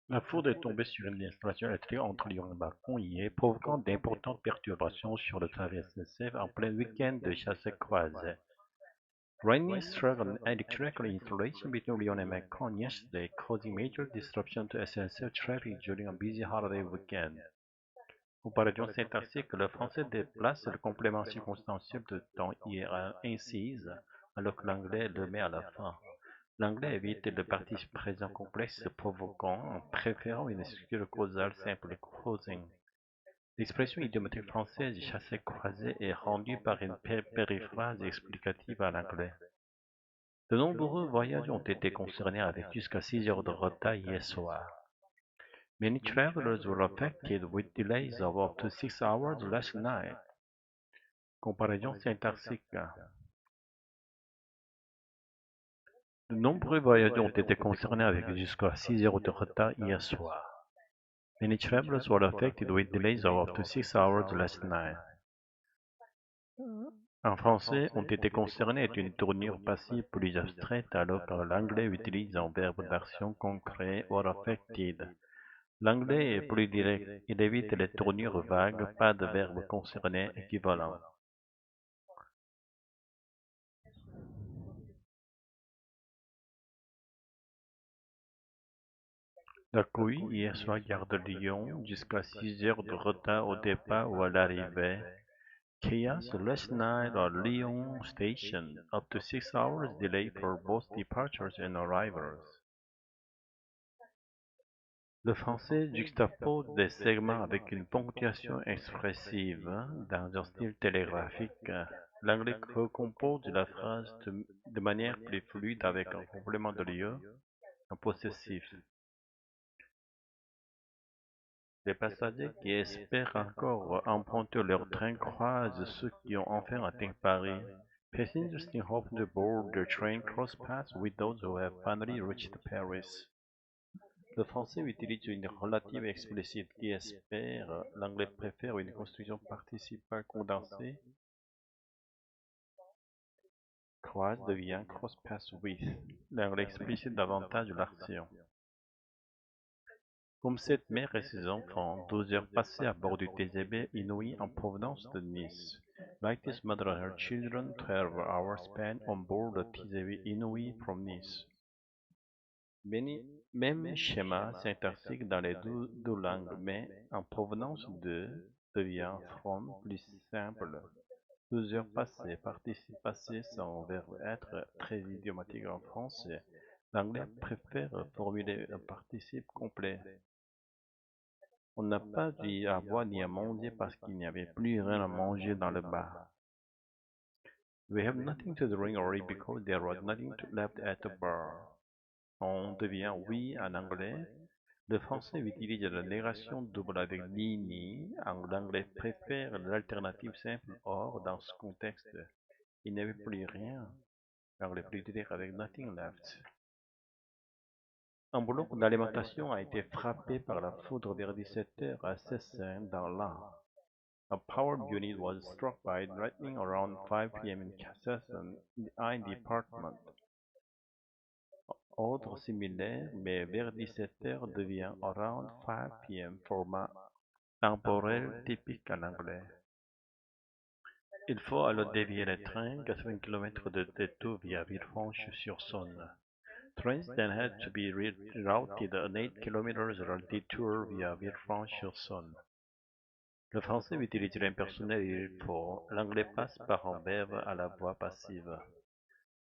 La foudre est tombée sur une installation électrique entre Lyon et Mâcon provoquant d'importantes perturbations sur le trafic SNCF en plein week-end de chassé-croisé. Rain struck an electrical installation between Lyon and Mâcon yesterday, causing major disruption to SNCF traffic during a busy holiday weekend. Comparaison syntaxique, le français déplace le complément circonstanciel de temps hier incise, alors que l'anglais le met à la fin. L'anglais évite le participe présent complexe provoquant en préférant une structure causale simple causing. L'expression idiomatique française chassé-croisé est rendue par une périphrase explicative à l'anglais. De nombreux voyages ont été concernés avec jusqu'à 6 heures de retard hier soir. Many travelers were affected with delays of up to 6 hours last night. Comparaison syntaxique. De nombreux voyageurs ont été concernés avec jusqu'à 6 heures de retard hier soir. Many travelers were affected with delays of up to 6 hours last night. En français, ont été concernés est une tournure passive plus abstraite alors que l'anglais utilise un verbe d'action concret were affected. L'anglais est plus direct, il évite les tournures vagues, pas de verbe concerné équivalent. La couille hier soir gare de Lyon jusqu'à 6 heures de retard au départ ou à l'arrivée. Chaos last night at Lyon station, up to 6 hours delay for both departures and arrivals. Le français juxtapose des segments avec une ponctuation expressive dans un style télégraphique. L'anglais recompose la phrase de manière plus fluide avec un complément de lieu, un possessif. Les passagers qui espèrent encore emprunter leur train croisent ceux qui ont enfin atteint Paris. Passengers still hope to board the train cross paths with those who have finally reached Paris. Le français utilise une relative explicite qui espère, l'anglais préfère une construction participale condensée. Croise devient cross paths with. L'anglais explicite davantage l'action. Comme cette mère et ses enfants, 12 heures passées à bord du TGV Inouï en provenance de Nice. Like this mother and her children, 12 hours spent on board the TGV Inouï from Nice. Même schéma syntaxique dans les deux langues, mais en provenance de devient from plus simple. 12 heures passées, participe passé sans verbe être, très idiomatique en français. L'anglais préfère formuler un participe complet. On n'a pas dit à boire ni à manger parce qu'il n'y avait plus rien à manger dans le bar. We have nothing to drink or eat because there was nothing left at the bar. On devient oui en anglais. Le français utilise la négation double avec ni. L'anglais préfère l'alternative simple or dans ce contexte. Il n'y avait plus rien. L'anglais plus direct avec nothing left. Un bloc d'alimentation a été frappé par la foudre vers 17 heures à Cessin dans l'Ain. A power unit was struck by lightning around 5 p.m. in Cessin, in the department. Ordre similaire, mais vers 17 heures devient around 5 p.m. format temporel typique en anglais. Il faut alors dévier le train 80 km de détour via Villefranche-sur-Saône. Trains then had to be rerouted an 8 km detour via Villefranche-sur-Saône. Le français utilise l'impersonnel il faut. L'anglais passe par un verbe à la voix passive.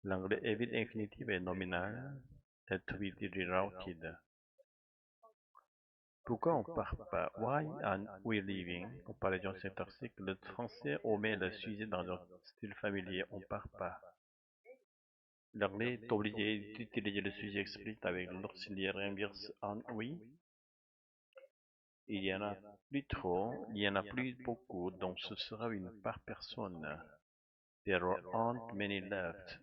L'anglais évite infinitif et nominal. To be rerouted. Pourquoi on part pas? Why are we leaving? Comparaison syntaxique. Le français omet le sujet dans un style familier. On part pas. L'anglais est obligé d'utiliser le sujet explicite avec l'auxiliaire inverse en oui. Il y en a plus trop, il y en a plus beaucoup, donc ce sera une par personne. There aren't many left.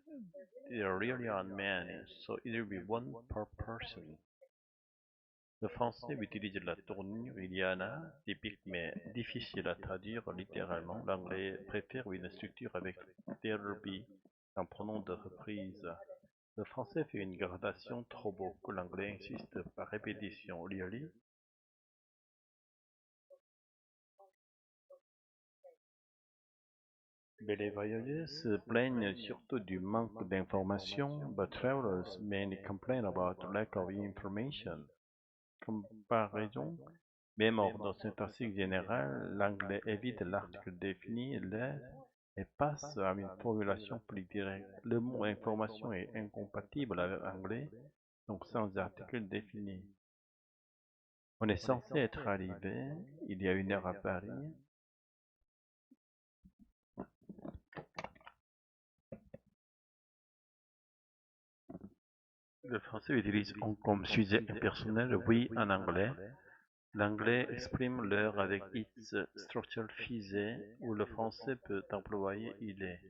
There really aren't many, so it will be one per person. Le français utilise la tournure il y en a, typique mais difficile à traduire littéralement. L'anglais préfère une structure avec there be, un pronom de reprise. Le français fait une gradation trop beau que l'anglais insiste par répétition. Really? Mais les voyageurs se plaignent surtout du manque d'informations, but travelers mainly complain about lack of information. Comparaison, même hors de cet article général, l'anglais évite l'article défini, l'aide, et passe à une formulation plus directe. Le mot information est incompatible avec l'anglais, donc sans article défini. On est censé être arrivé il y a 1 heure à Paris. Le français utilise comme sujet impersonnel oui en anglais. L'anglais exprime l'heure avec its structure figée, où le français peut employer il est.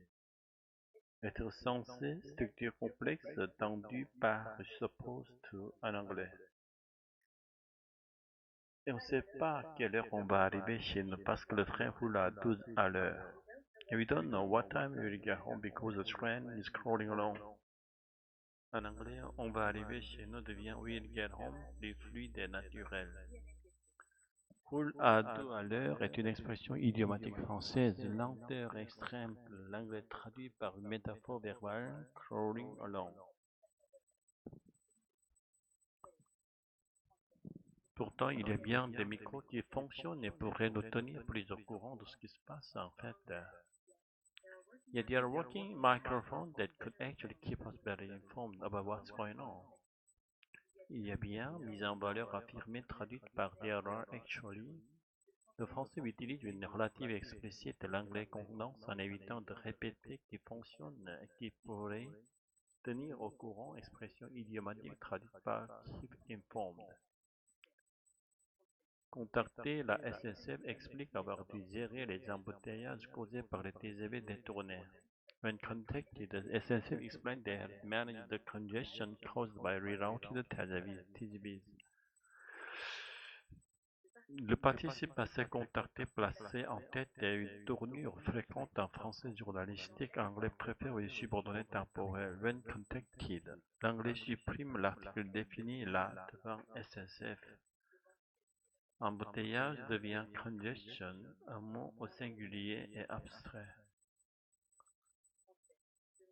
Être censé, structure complexe tendue par supposed to en anglais. Et on ne sait pas à quelle heure on va arriver chez nous parce que le train roule à 12 à l'heure. And we don't know what time we will get home because the train is crawling along. En anglais, on va arriver chez nous devient will get home du fluide et naturel. Roule à 2 à l'heure est une expression idiomatique française, lenteur extrême, l'anglais traduit par une métaphore verbale, crawling along. Pourtant, il y a bien des micros qui fonctionnent et pourraient nous tenir plus au courant de ce qui se passe en fait. Yeah, there are working microphones that could actually keep us better informed about what's going on. Il y a bien mise en valeur affirmée traduite par there are actually. Le français utilise une relative explicite, l'anglais condense en évitant de répéter qui fonctionne et qui pourrait tenir au courant, expression idiomatique traduite par keep informed. Contacter la SNCF explique avoir dû gérer les embouteillages causés par les TGV détournés. When contacted, the SNCF explained they had managed the congestion caused by rerouted TGVs. Le participe passé contacté placé en tête et une tournure fréquente en français journalistique, anglais préfère les subordonnés temporels. When contacted, l'anglais supprime l'article défini là devant SNCF. Embouteillage devient congestion, un mot au singulier et abstrait.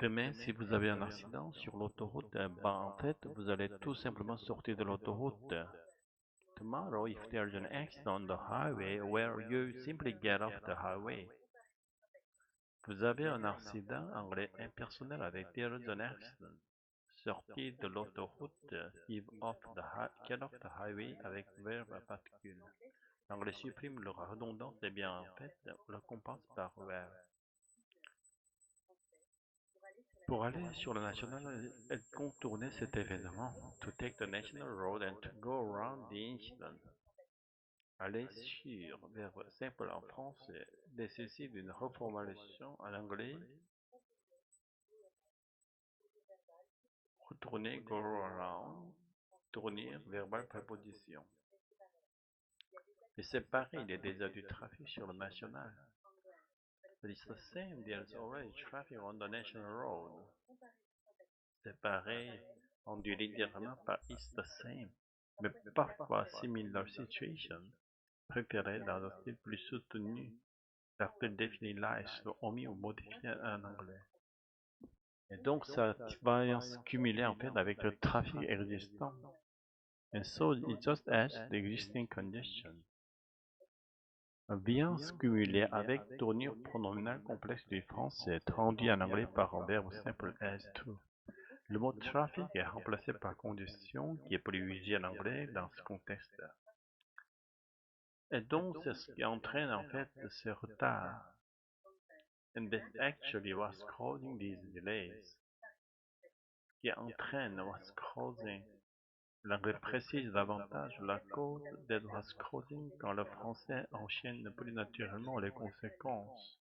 Demain, si vous avez un accident sur l'autoroute, en fait, vous allez tout simplement sortir de l'autoroute. Tomorrow, if there's an accident on the highway, where you simply get off the highway. Vous avez un accident anglais impersonnel avec there's an accident. Sortir de l'autoroute, get off the highway avec verbe à particule. L'anglais supprime la redondance et bien en fait, on la compense par where. Pour aller sur le national et contourner cet événement, to take the national road and to go around the incident. Aller sur, verbe simple en français, nécessite une reformulation en anglais. Retourner, go around, tourner, verbal préposition. Et c'est pareil, il y a déjà du trafic sur le national. But it's the same, there's already traffic on the national road. C'est pareil, on dit littéralement par it's the same. Mais parfois, similar situation, préféré dans un style plus soutenu. L'article défini là est souvent omis ou modifié en anglais. Et donc, ça va se cumuler en fait avec le trafic existant. And so, it just adds the existing condition. Vient se cumuler avec tournure pronominale complexe du français, traduit en anglais par un verbe simple as to. Le mot traffic est remplacé par congestion, qui est privilégié en anglais dans ce contexte. Et donc, c'est ce qui entraîne en fait ce retard. And that actually was causing these delays. Qui entraîne was causing. L'anglais précise davantage la cause that was causing quand le français enchaîne plus naturellement les conséquences.